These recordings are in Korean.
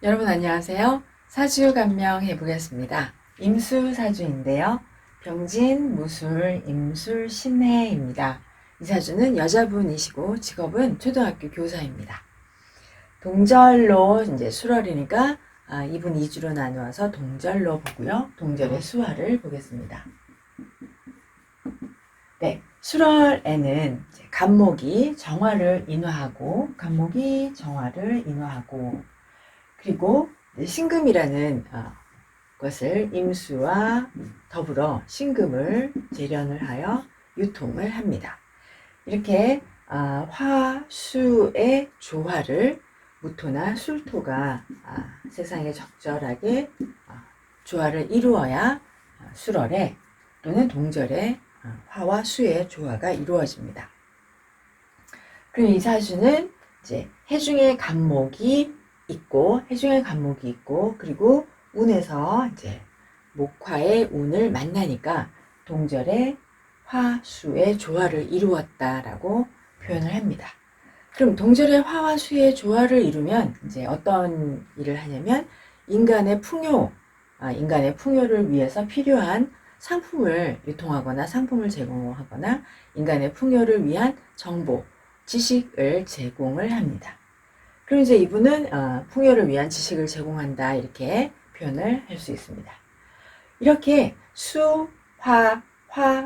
여러분 안녕하세요. 사주 감명 해보겠습니다. 임수사주인데요. 병진, 무술, 임술, 신해입니다. 이 사주는 여자분이시고 직업은 초등학교 교사입니다. 동절로 이제 술월이니까 이분 2주로 나누어서 동절로 보고요. 동절의 수화를 보겠습니다. 네, 술월에는 간목이 정화를 인화하고 그리고 신금이라는 것을 임수와 더불어 신금을 재련을 하여 유통을 합니다. 이렇게 화수의 조화를 무토나 술토가 세상에 적절하게 조화를 이루어야 술월에 또는 동절에 화와 수의 조화가 이루어집니다. 그럼 이 사주는 이제 해중의 간목이 있고 그리고 운에서 이제 목화의 운을 만나니까 동절에 화수의 조화를 이루었다라고 표현을 합니다. 그럼 동절에 화와 수의 조화를 이루면 이제 어떤 일을 하냐면 인간의 풍요를 위해서 필요한 상품을 유통하거나 상품을 제공하거나 인간의 풍요를 위한 정보, 지식을 제공을 합니다. 그럼 이제 이분은 풍요를 위한 지식을 제공한다 이렇게 표현을 할 수 있습니다. 이렇게 수, 화,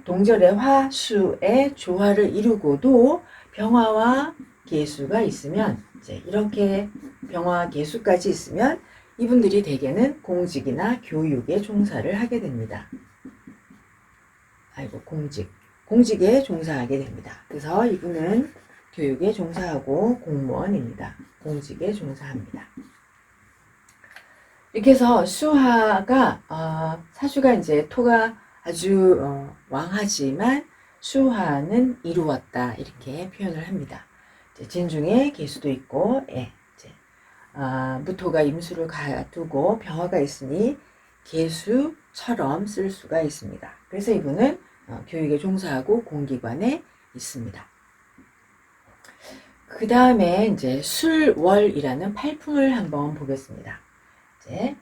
동절의 화, 수의 조화를 이루고도 병화와 계수가 있으면 이제 이렇게 병화와 계수까지 있으면 이분들이 대개는 공직이나 교육에 종사를 하게 됩니다. 공직에 종사하게 됩니다. 그래서 이분은 교육에 종사하고 공무원입니다. 공직에 종사합니다. 이렇게 해서 수화가 사주가 이제 토가 아주 왕하지만 수화는 이루었다 이렇게 표현을 합니다. 진중에 계수도 있고 무토가 임수를 가두고 병화가 있으니 계수처럼 쓸 수가 있습니다. 그래서 이분은 교육에 종사하고 공기관에 있습니다. 그 다음에 이제 술월이라는 팔풍을 한번 보겠습니다. 이제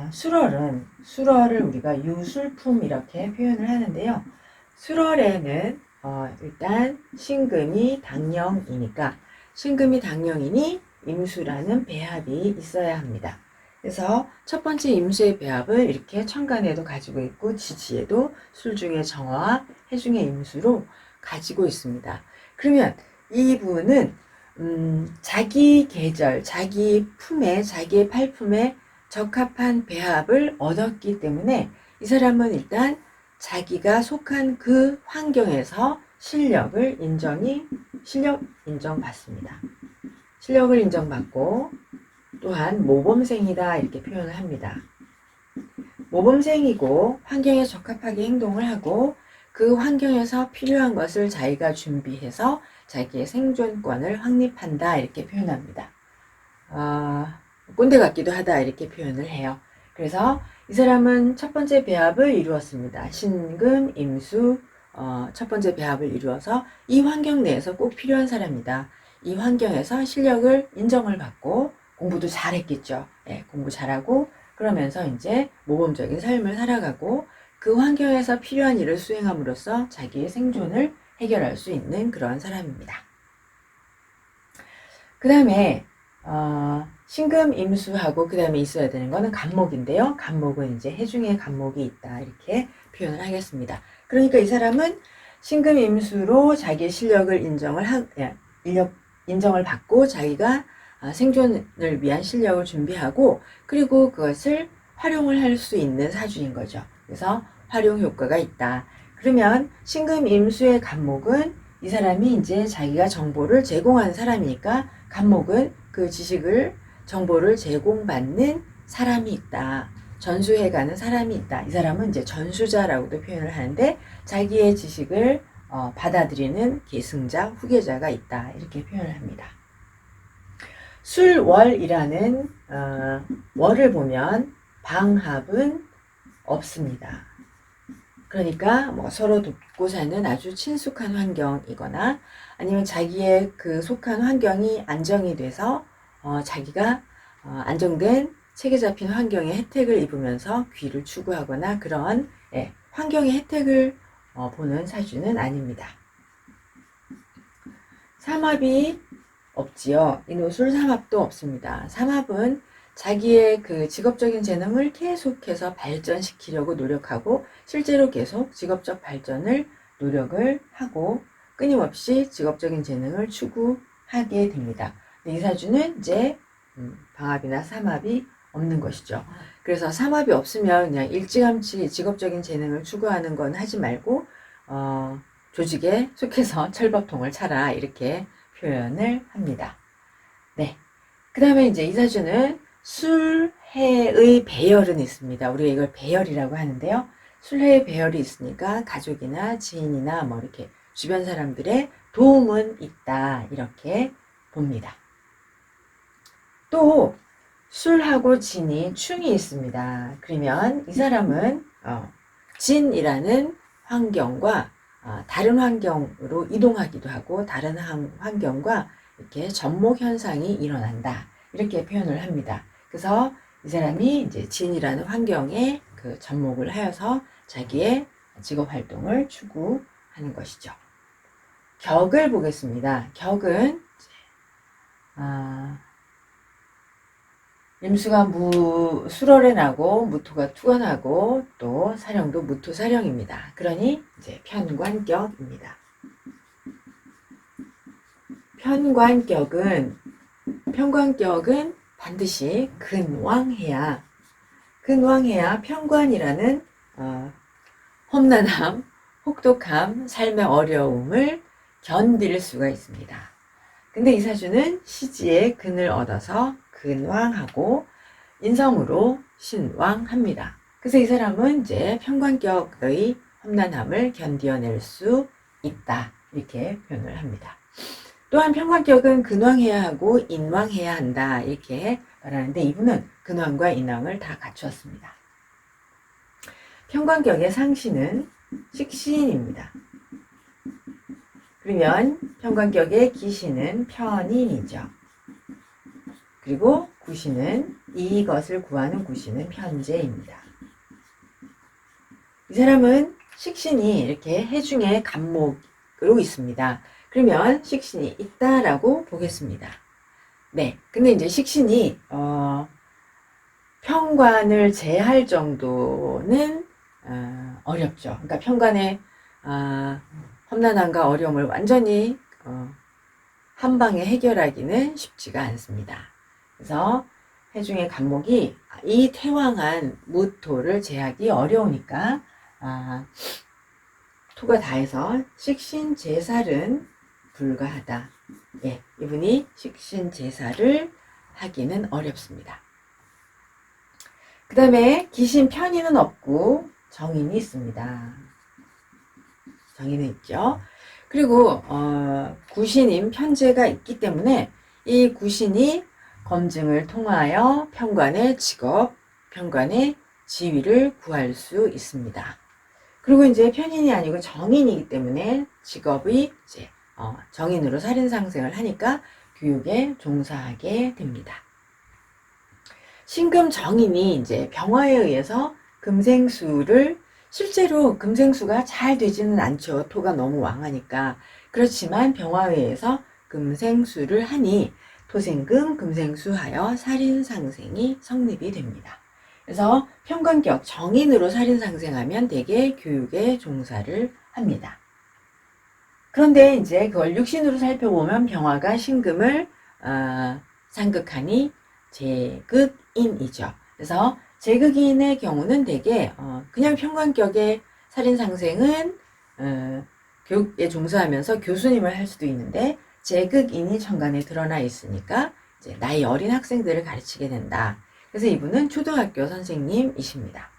술월을 우리가 유술품 이렇게 표현을 하는데요. 술월에는 일단 신금이 당령이니 임수라는 배합이 있어야 합니다. 그래서 첫 번째 임수의 배합을 이렇게 천간에도 가지고 있고 지지에도 술중의 정화와 해중의 임수로 가지고 있습니다. 그러면 이분은 자기 계절, 자기의 팔품에 적합한 배합을 얻었기 때문에 이 사람은 일단 자기가 속한 그 환경에서 실력 인정받습니다. 실력을 인정받고 또한 모범생이다 이렇게 표현을 합니다. 모범생이고 환경에 적합하게 행동을 하고 그 환경에서 필요한 것을 자기가 준비해서 자기의 생존권을 확립한다 이렇게 표현합니다. 꼰대 같기도 하다 이렇게 표현을 해요. 그래서 이 사람은 첫 번째 배합을 이루었습니다. 신금, 임수 첫 번째 배합을 이루어서 이 환경 내에서 꼭 필요한 사람이다. 이 환경에서 실력을 인정을 받고 공부도 잘했겠죠. 공부 잘하고 그러면서 이제 모범적인 삶을 살아가고 그 환경에서 필요한 일을 수행함으로써 자기의 생존을 해결할 수 있는 그런 사람입니다. 그 다음에 신금, 임수하고 그 다음에 있어야 되는 거는 간목인데요. 간목은 이제 해중에 간목이 있다 이렇게 표현을 하겠습니다. 그러니까 이 사람은 신금, 임수로 자기의 실력을 인정을 받고 자기가 생존을 위한 실력을 준비하고 그리고 그것을 활용을 할 수 있는 사주인 거죠. 그래서 활용 효과가 있다. 그러면 신금, 임수의 간목은 이 사람이 이제 자기가 정보를 제공하는 사람이니까 간목은 그 정보를 제공받는 사람이 있다. 전수해가는 사람이 있다. 이 사람은 이제 전수자라고도 표현을 하는데 자기의 지식을 받아들이는 계승자, 후계자가 있다. 이렇게 표현을 합니다. 술월이라는 월을 보면 방합은 없습니다. 그러니까 서로 돕고 사는 아주 친숙한 환경이거나 아니면 자기의 그 속한 환경이 안정이 돼서 자기가 안정된 체계 잡힌 환경의 혜택을 입으면서 귀를 추구하거나 그런 환경의 혜택을 보는 사주는 아닙니다. 삼합이 없지요. 인호술 삼합도 없습니다. 삼합은 자기의 그 직업적인 재능을 계속해서 발전시키려고 노력하고 실제로 계속 직업적 발전을 노력을 하고 끊임없이 직업적인 재능을 추구하게 됩니다. 이 사주는 이제 방합이나 삼합이 없는 것이죠. 그래서 삼합이 없으면 그냥 일찌감치 직업적인 재능을 추구하는 건 하지 말고 조직에 속해서 철밥통을 차라 이렇게 표현을 합니다. 네. 그 다음에 이제 이 사주는 술해의 배열은 있습니다. 우리가 이걸 배열이라고 하는데요. 술해의 배열이 있으니까 가족이나 지인이나 뭐 이렇게 주변 사람들의 도움은 있다 이렇게 봅니다. 또 술하고 진이 충이 있습니다. 그러면 이 사람은 진이라는 환경과 다른 환경으로 이동하기도 하고 다른 환경과 이렇게 접목 현상이 일어난다 이렇게 표현을 합니다. 그래서 이 사람이 이제 진이라는 환경에 그 접목을 하여서 자기의 직업 활동을 추구하는 것이죠. 격을 보겠습니다. 격은 임수가 수월에 나고 무토가 투가 나고 또 사령도 무토 사령입니다. 그러니 이제 편관격입니다. 편관격은 반드시 근왕해야 편관이라는 험난함, 혹독함, 삶의 어려움을 견딜 수가 있습니다. 근데 이 사주는 시지에 근을 얻어서 근왕하고 인성으로 신왕합니다. 그래서 이 사람은 이제 편관격의 험난함을 견뎌낼 수 있다 이렇게 표현을 합니다. 또한 편관격은 근왕해야 하고 인왕해야 한다 이렇게 말하는데 이분은 근왕과 인왕을 다 갖추었습니다. 편관격의 상신은 식신입니다. 그러면 편관격의 기신은 편인이죠. 그리고 구신은 이것을 구하는 구신은 편재입니다. 이 사람은 식신이 이렇게 해중의 간목으로 있습니다. 그러면 식신이 있다라고 보겠습니다. 네, 근데 이제 식신이 편관을 제할 정도는 어렵죠. 그러니까 편관의 험난함과 어려움을 완전히 한 방에 해결하기는 쉽지가 않습니다. 그래서 해중의 간목이 이 태왕한 무토를 제하기 어려우니까 토가 다해서 식신제살은 불가하다. 예, 이분이 식신제살을 하기는 어렵습니다. 그 다음에 기신 편인은 없고 정인이 있습니다. 정인은 있죠. 그리고 구신인 편재가 있기 때문에 이 구신이 검증을 통하여 편관의 직업, 편관의 지위를 구할 수 있습니다. 그리고 이제 편인이 아니고 정인이기 때문에 직업이 이제 정인으로 살인상생을 하니까 교육에 종사하게 됩니다. 신금 정인이 이제 병화에 의해서 금생수를 실제로 금생수가 잘 되지는 않죠. 토가 너무 왕하니까. 그렇지만 병화에 의해서 금생수를 하니 토생금 금생수하여 살인상생이 성립이 됩니다. 그래서 편관격 정인으로 살인상생하면 대개 교육에 종사를 합니다. 그런데 이제 그걸 육신으로 살펴보면 병화가 신금을 상극하니 제극인이죠. 그래서 제극인의 경우는 대개 그냥 편관격의 살인상생은 교육에 종사하면서 교수님을 할 수도 있는데 제극인이 천간에 드러나 있으니까 이제 나이 어린 학생들을 가르치게 된다. 그래서 이분은 초등학교 선생님이십니다.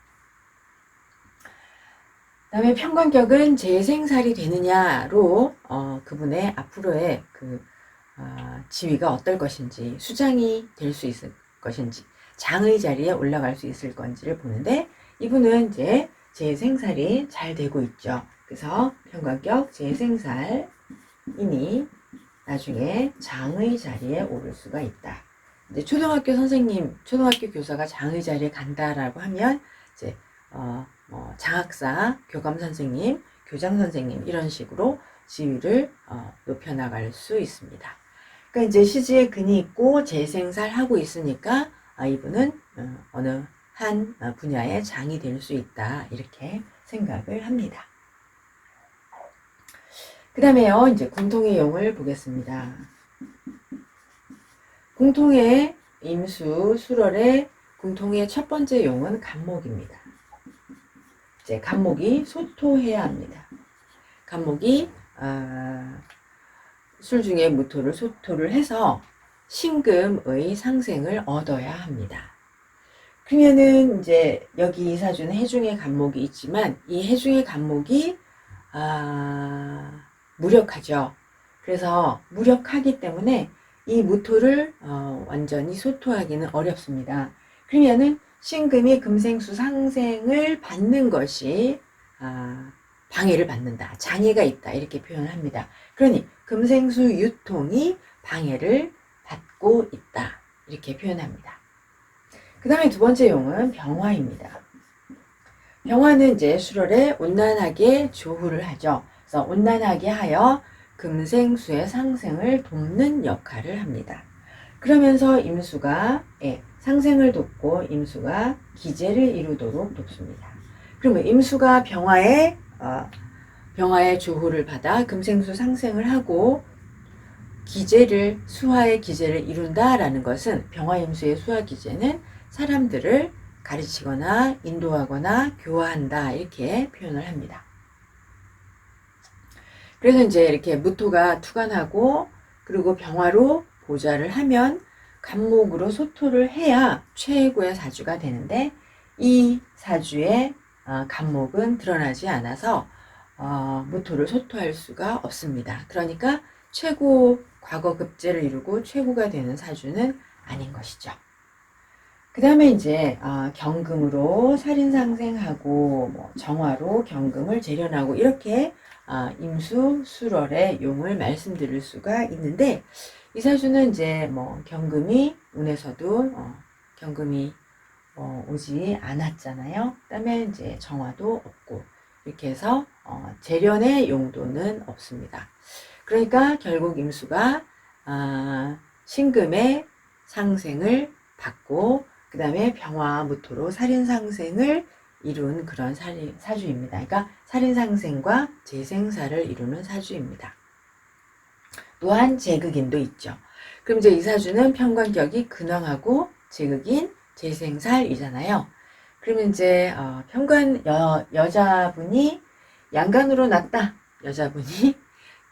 그 다음에 편관격은 재생살이 되느냐로 그분의 앞으로의 그 지위가 어떨 것인지 수장이 될 수 있을 것인지 장의 자리에 올라갈 수 있을 건지를 보는데 이분은 이제 재생살이 잘 되고 있죠. 그래서 편관격 재생살이니 나중에 장의 자리에 오를 수가 있다. 이제 초등학교 선생님, 초등학교 교사가 장의 자리에 간다라고 하면 이제 뭐 장학사, 교감 선생님, 교장 선생님 이런 식으로 지위를 높여나갈 수 있습니다. 그러니까 이제 시지에 근이 있고 재생살 하고 있으니까 이분은 어느 한 분야의 장이 될 수 있다 이렇게 생각을 합니다. 그 다음에요 이제 공통의 용을 보겠습니다. 공통의 임수 수월의 공통의 첫 번째 용은 간목입니다. 이제 간목이 소토해야 합니다. 간목이 술 중에 무토를 소토를 해서 신금의 상생을 얻어야 합니다. 그러면은 이제 여기 이 사주는 해중의 간목이 있지만 이 해중의 간목이 무력하죠. 그래서 무력하기 때문에 이 무토를 완전히 소토하기는 어렵습니다. 그러면은 신금이 금생수 상생을 받는 것이 방해를 받는다. 장애가 있다. 이렇게 표현을 합니다. 그러니 금생수 유통이 방해를 받고 있다. 이렇게 표현합니다. 그 다음에 두 번째 용은 병화입니다. 병화는 이제 수월에 온난하게 조후를 하죠. 그래서 온난하게 하여 금생수의 상생을 돕는 역할을 합니다. 그러면서 임수가 상생을 돕고 임수가 기재를 이루도록 돕습니다. 그러면 임수가 병화의 조후를 받아 금생수 상생을 하고 기재를 수화의 기재를 이룬다라는 것은 병화임수의 수화 기재는 사람들을 가르치거나 인도하거나 교화한다 이렇게 표현을 합니다. 그래서 이제 이렇게 무토가 투관하고 그리고 병화로 보좌를 하면 간목으로 소토를 해야 최고의 사주가 되는데 이 사주의 간목은 드러나지 않아서 무토를 소토할 수가 없습니다. 그러니까 최고 과거 급제를 이루고 최고가 되는 사주는 아닌 것이죠. 그 다음에 이제 경금으로 살인상생하고 뭐 정화로 경금을 재련하고 이렇게 임수, 수월의 용을 말씀드릴 수가 있는데 이 사주는 이제 뭐 경금이 운에서도 경금이 오지 않았잖아요. 그다음에 이제 정화도 없고 이렇게 해서 재련의 용도는 없습니다. 그러니까 결국 임수가 신금의 상생을 받고 그 다음에 병화 무토로 살인상생을 이룬 그런 사주입니다. 그러니까 살인상생과 재생사를 이루는 사주입니다. 또한 제극인도 있죠. 그럼 이제 이 사주는 편관격이 근황하고 제극인 재생살이잖아요. 그러면 이제 편관 여자분이 양간으로 났다. 여자분이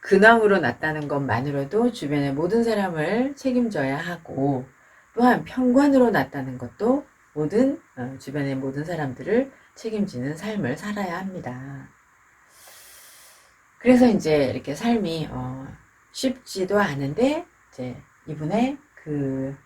근황으로 났다는 것만으로도 주변의 모든 사람을 책임져야 하고 또한 편관으로 났다는 것도 모든 주변의 모든 사람들을 책임지는 삶을 살아야 합니다. 그래서 이제 이렇게 삶이 쉽지도 않은데 이제 이분의 그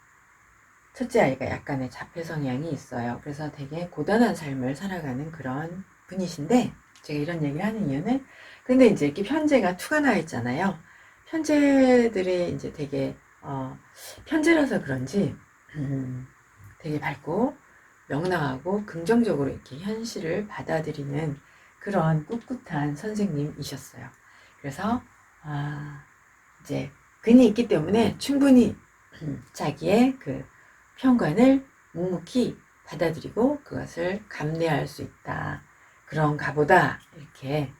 첫째 아이가 약간의 자폐 성향이 있어요. 그래서 되게 고단한 삶을 살아가는 그런 분이신데 제가 이런 얘기를 하는 이유는 근데 이제 이렇게 편제가 투가 나 있잖아요. 편제들이 이제 되게 편제라서 그런지 되게 밝고 명랑하고 긍정적으로 이렇게 현실을 받아들이는 그런 꿋꿋한 선생님이셨어요. 그래서 이제 근이 있기 때문에 충분히 자기의 그 편관을 묵묵히 받아들이고 그것을 감내할 수 있다. 그런가 보다 이렇게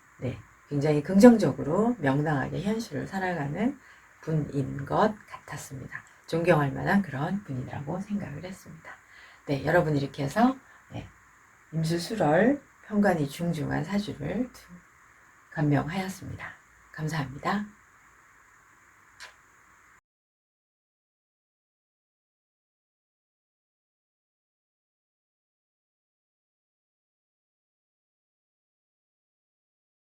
굉장히 긍정적으로 명랑하게 현실을 살아가는 분인 것 같았습니다. 존경할 만한 그런 분이라고 생각을 했습니다. 네, 여러분 이렇게 해서 임수수럴 편관이 중중한 사주를 감명하였습니다. 감사합니다.